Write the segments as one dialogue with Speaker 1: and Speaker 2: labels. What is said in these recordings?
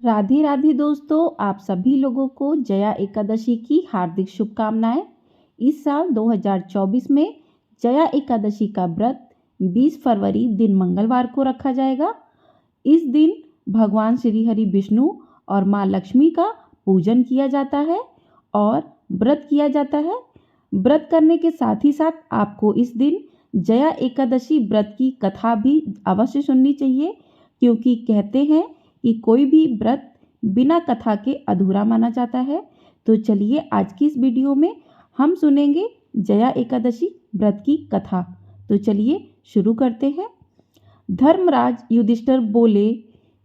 Speaker 1: राधे राधे दोस्तों, आप सभी लोगों को जया एकादशी की हार्दिक शुभकामनाएं। इस साल 2024 में जया एकादशी का व्रत 20 फरवरी दिन मंगलवार को रखा जाएगा। इस दिन भगवान श्री हरि विष्णु और माँ लक्ष्मी का पूजन किया जाता है और व्रत किया जाता है। व्रत करने के साथ ही साथ आपको इस दिन जया एकादशी व्रत की कथा भी अवश्य सुननी चाहिए, क्योंकि कहते हैं कि कोई भी व्रत बिना कथा के अधूरा माना जाता है। तो चलिए आज की इस वीडियो में हम सुनेंगे जया एकादशी व्रत की कथा। तो चलिए शुरू करते हैं। धर्मराज युधिष्ठिर बोले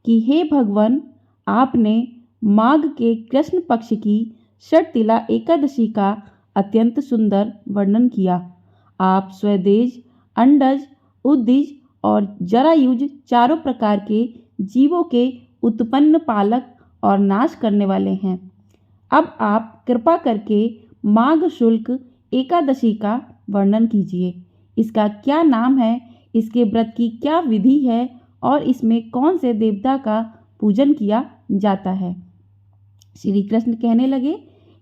Speaker 1: कि हे भगवान, आपने माघ के कृष्ण पक्ष की षटतिला एकादशी का अत्यंत सुंदर वर्णन किया। आप स्वदेज, अंडज, उद्दिज और जरायुज चारों प्रकार के जीवों के उत्पन्न, पालक और नाश करने वाले हैं। अब आप कृपा करके माघ शुल्क एकादशी का वर्णन कीजिए। इसका क्या नाम है, इसके व्रत की क्या विधि है और इसमें कौन से देवता का पूजन किया जाता है। श्री कृष्ण कहने लगे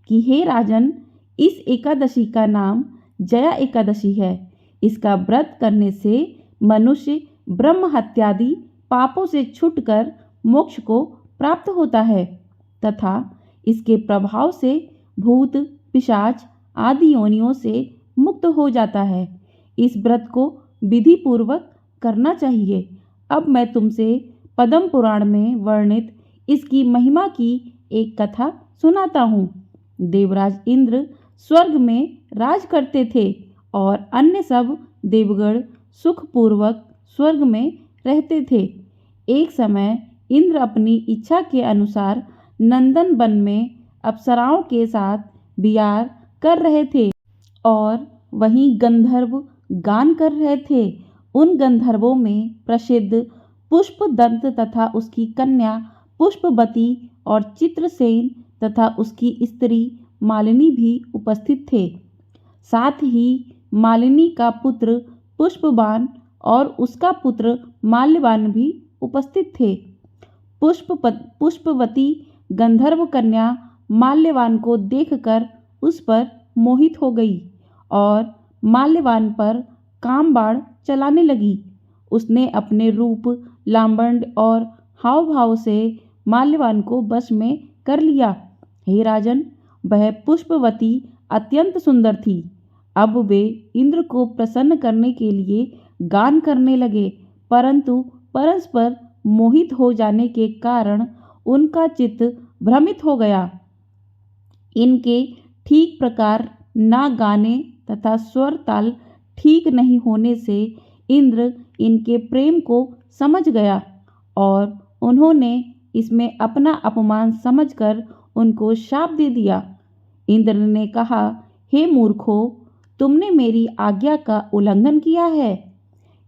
Speaker 1: कि हे राजन, इस एकादशी का नाम जया एकादशी है। इसका व्रत करने से मनुष्य ब्रह्म हत्यादि पापों से छूटकर मोक्ष को प्राप्त होता है तथा इसके प्रभाव से भूत, पिशाच आदि योनियों से मुक्त हो जाता है। इस व्रत को विधि पूर्वक करना चाहिए। अब मैं तुमसे पद्म पुराण में वर्णित इसकी महिमा की एक कथा सुनाता हूँ। देवराज इंद्र स्वर्ग में राज करते थे और अन्य सब देवगण सुखपूर्वक स्वर्ग में रहते थे। एक समय इंद्र अपनी इच्छा के अनुसार नंदन वन में अप्सराओं के साथ विहार कर रहे थे और वहीं गंधर्व गान कर रहे थे। उन गंधर्वों में प्रसिद्ध पुष्पदंत तथा उसकी कन्या पुष्पवती और चित्रसेन तथा उसकी स्त्री मालिनी भी उपस्थित थे। साथ ही मालिनी का पुत्र पुष्पबान और उसका पुत्र माल्यवान भी उपस्थित थे। पुष्पवती गंधर्व कन्या माल्यवान को देखकर उस पर मोहित हो गई और माल्यवान पर काम बाण चलाने लगी। उसने अपने रूप, लावण्य और हाव भाव से माल्यवान को वश में कर लिया। हे राजन, वह पुष्पवती अत्यंत सुंदर थी। अब वे इंद्र को प्रसन्न करने के लिए गान करने लगे, परंतु परस्पर मोहित हो जाने के कारण उनका चित्त भ्रमित हो गया। इनके ठीक प्रकार ना गाने तथा स्वर ताल ठीक नहीं होने से इंद्र इनके प्रेम को समझ गया और उन्होंने इसमें अपना अपमान समझकर उनको शाप दे दिया। इंद्र ने कहा, हे मूर्खों, तुमने मेरी आज्ञा का उल्लंघन किया है,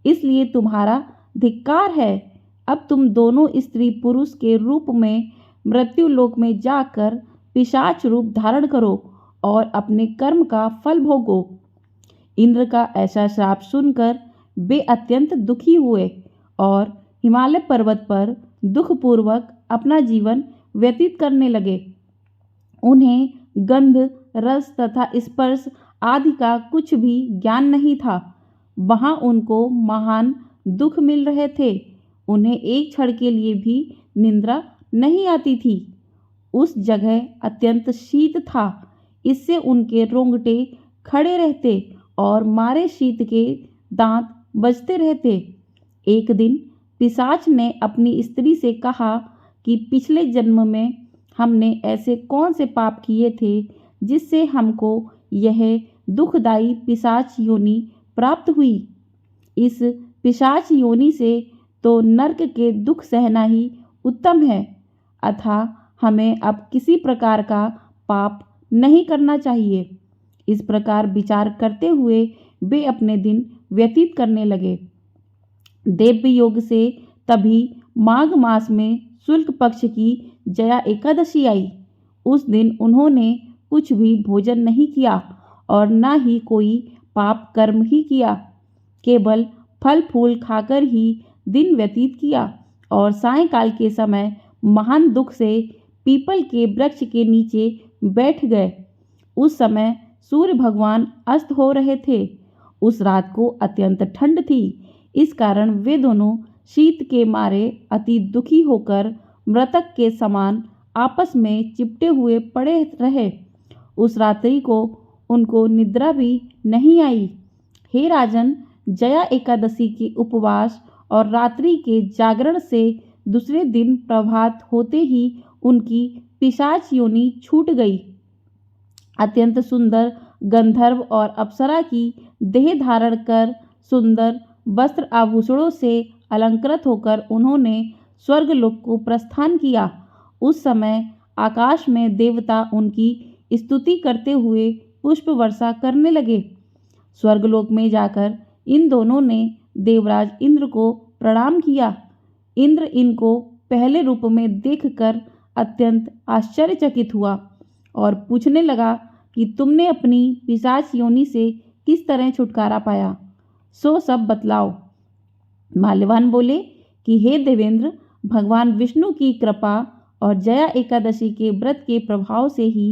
Speaker 1: इसलिए तुम्हारा धिक्कार है। अब तुम दोनों स्त्री पुरुष के रूप में मृत्यु लोक में जाकर पिशाच रूप धारण करो और अपने कर्म का फल भोगो। इंद्र का ऐसा श्राप सुनकर वे अत्यंत दुखी हुए और हिमालय पर्वत पर दुखपूर्वक अपना जीवन व्यतीत करने लगे। उन्हें गंध, रस तथा स्पर्श आदि का कुछ भी ज्ञान नहीं था। वहाँ उनको महान दुख मिल रहे थे। उन्हें एक क्षण के लिए भी निद्रा नहीं आती थी। उस जगह अत्यंत शीत था, इससे उनके रोंगटे खड़े रहते और मारे शीत के दांत बजते रहते। एक दिन पिशाच ने अपनी स्त्री से कहा कि पिछले जन्म में हमने ऐसे कौन से पाप किए थे जिससे हमको यह दुखदायी पिशाच योनि प्राप्त हुई। इस पिशाच योनि से तो नरक के दुख सहना ही उत्तम है, अतः हमें अब किसी प्रकार का पाप नहीं करना चाहिए। इस प्रकार विचार करते हुए वे अपने दिन व्यतीत करने लगे। देव योग से तभी माघ मास में शुक्ल पक्ष की जया एकादशी आई। उस दिन उन्होंने कुछ भी भोजन नहीं किया और न ही कोई पाप कर्म ही किया, केवल फल फूल खाकर ही दिन व्यतीत किया और सायंकाल के समय महान दुख से पीपल के वृक्ष के नीचे बैठ गए। उस समय सूर्य भगवान अस्त हो रहे थे। उस रात को अत्यंत ठंड थी। इस कारण वे दोनों शीत के मारे अति दुखी होकर मृतक के समान आपस में चिपटे हुए पड़े रहे। उस रात्रि को उनको निद्रा भी नहीं आई। हे राजन, जया एकादशी के उपवास और रात्रि के जागरण से दूसरे दिन प्रभात होते ही उनकी पिशाच योनि छूट गई। अत्यंत सुंदर गंधर्व और अप्सरा की देह धारण कर सुंदर वस्त्र आभूषणों से अलंकृत होकर उन्होंने स्वर्गलोक को प्रस्थान किया। उस समय आकाश में देवता उनकी स्तुति करते हुए पुष्प वर्षा करने लगे। स्वर्गलोक में जाकर इन दोनों ने देवराज इंद्र को प्रणाम किया। इंद्र इनको पहले रूप में देखकर अत्यंत आश्चर्यचकित हुआ और पूछने लगा कि तुमने अपनी पिशाच योनि से किस तरह छुटकारा पाया, सो सब बतलाओ। माल्यवान बोले कि हे देवेंद्र, भगवान विष्णु की कृपा और जया एकादशी के व्रत के प्रभाव से ही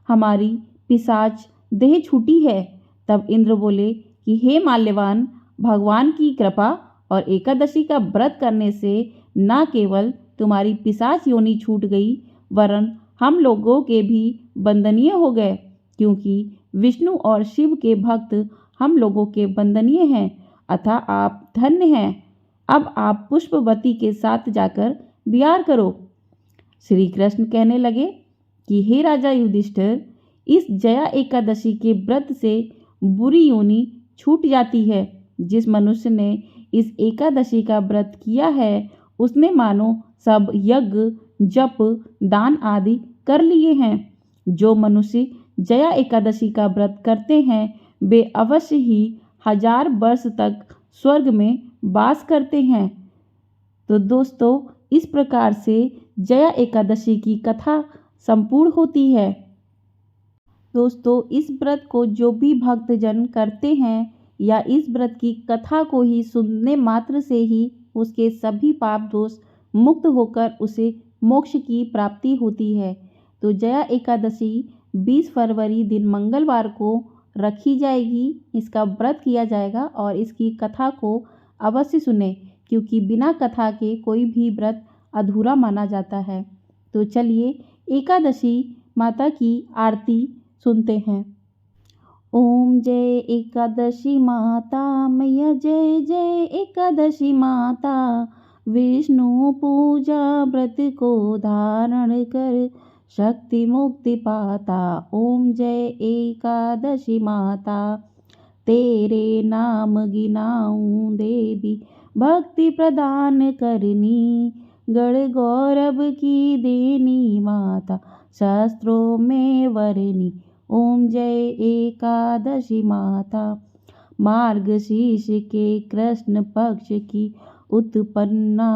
Speaker 1: हमारी पिशाच देह छूटी है। तब इंद्र बोले कि हे माल्यवान, भगवान की कृपा और एकादशी का व्रत करने से न केवल तुम्हारी पिशाच योनि छूट गई, वरन हम लोगों के भी वंदनीय हो गए, क्योंकि विष्णु और शिव के भक्त हम लोगों के वंदनीय हैं। अतः आप धन्य हैं। अब आप पुष्पवती के साथ जाकर विहार करो। श्री कृष्ण कहने लगे कि हे राजा युधिष्ठिर, इस जया एकादशी के व्रत से बुरी योनि छूट जाती है। जिस मनुष्य ने इस एकादशी का व्रत किया है, उसने मानो सब यज्ञ, जप, दान आदि कर लिए हैं। जो मनुष्य जया एकादशी का व्रत करते हैं, वे अवश्य ही 1000 वर्ष तक स्वर्ग में वास करते हैं। तो दोस्तों, इस प्रकार से जया एकादशी की कथा संपूर्ण होती है। दोस्तों, इस व्रत को जो भी भक्तजन करते हैं या इस व्रत की कथा को ही सुनने मात्र से ही उसके सभी पाप दोष मुक्त होकर उसे मोक्ष की प्राप्ति होती है। तो जया एकादशी 20 फरवरी दिन मंगलवार को रखी जाएगी। इसका व्रत किया जाएगा और इसकी कथा को अवश्य सुने, क्योंकि बिना कथा के कोई भी व्रत अधूरा माना जाता है। तो चलिए एकादशी माता की आरती सुनते हैं। ओम जय एकादशी माता मैया, जय जय एकादशी माता। विष्णु पूजा व्रत को धारण कर शक्ति मुक्ति पाता। ओम जय एकादशी माता, तेरे नाम गिनाऊं देवी, भक्ति प्रदान करनी। गढ़ गौरव की देनी माता, शास्त्रों में वरनी। ओम जय एकादशी माता। मार्गशीर्ष के कृष्ण पक्ष की उत्पन्ना,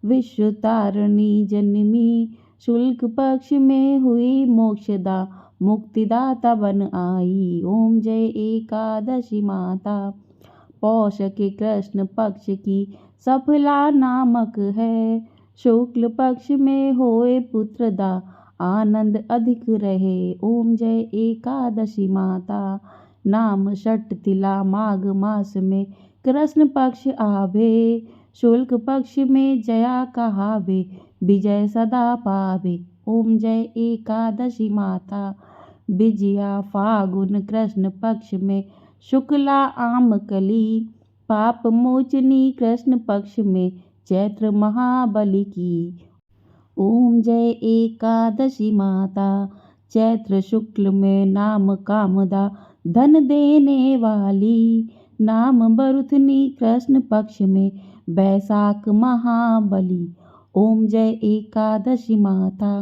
Speaker 1: विश्व तारिणी जन्मी। शुक्ल पक्ष में हुई मोक्षदा, मुक्तिदाता बन आई। ओम जय एकादशी माता। पौष के कृष्ण पक्ष की सफला नामक है। शुक्ल पक्ष में होए पुत्रदा, आनंद अधिक रहे। ओम जय एकादशी माता। नाम षट तिला माघ मास में कृष्ण पक्ष आवे। शुक्ल पक्ष में जया कहावे, विजय सदा पावे। ओम जय एकादशी माता। विजया फागुन कृष्ण पक्ष में शुक्ला आमकली। पाप मोचनी कृष्ण पक्ष में चैत्र महाबली की। ओम जय एकादशी माता। चैत्र शुक्ल में नाम कामदा, धन देने वाली। नाम बरुथनी कृष्ण पक्ष में बैसाख महाबली। ओम जय एकादशी माता।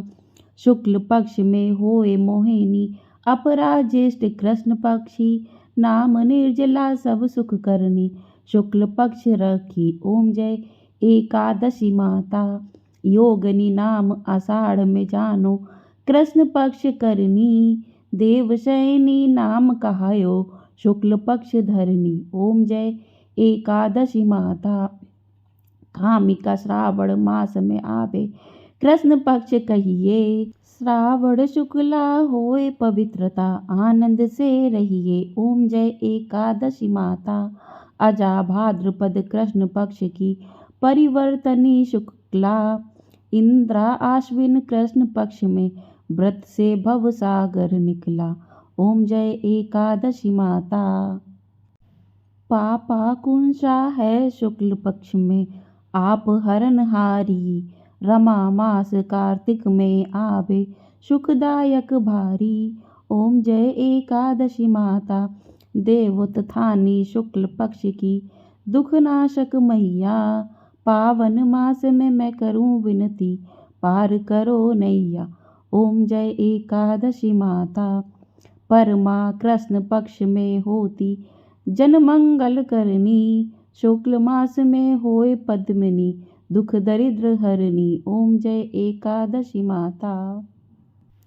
Speaker 1: शुक्ल पक्ष में होए मोहिनी, अपरा ज्येष्ठ कृष्ण पक्षी। नाम निर्जला सब सुख करनी, शुक्ल पक्ष रखी। ओम जय एकादशी माता। योगनी नाम आषाढ़ में जानो, कृष्ण पक्ष करनी। देवशयनी नाम कहायो, शुक्ल पक्ष धरनी। ओम जय एकादशी माता। कामिका श्रावण मास में आवे, कृष्ण पक्ष कहिए श्रावण शुक्ला होए पवित्रता, आनंद से रहिए ओम जय एकादशी माता। अजा भाद्रपद कृष्ण पक्ष की परिवर्तनी शुक्ला, इंद्रा आश्विन कृष्ण पक्ष में व्रत से भव सागर निकला। ओम जय एकादशी माता। पापा कुंसा है शुक्ल पक्ष में आप हरनहारी, रमा मास कार्तिक में आवे सुखदायक भारी। ओम जय एकादशी माता। देवोत्थानी शुक्ल पक्ष की दुखनाशक मैया, पावन मास में मैं करूं विनती पार करो नैया। ओम जय एकादशी माता। परमा कृष्ण पक्ष में होती जन मंगल करनी, शुक्ल मास में होए पद्मिनी दुख दरिद्र हरनी। ओम जय एकादशी माता।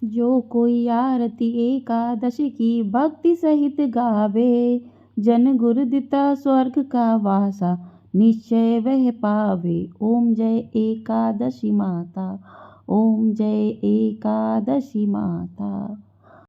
Speaker 1: जो कोई आरती एकादशी की भक्ति सहित गावे, जन गुरुदिता स्वर्ग का वासा निश्चय वह पावे। ओम जय एकादशी माता। ओम जय एकादशी माता।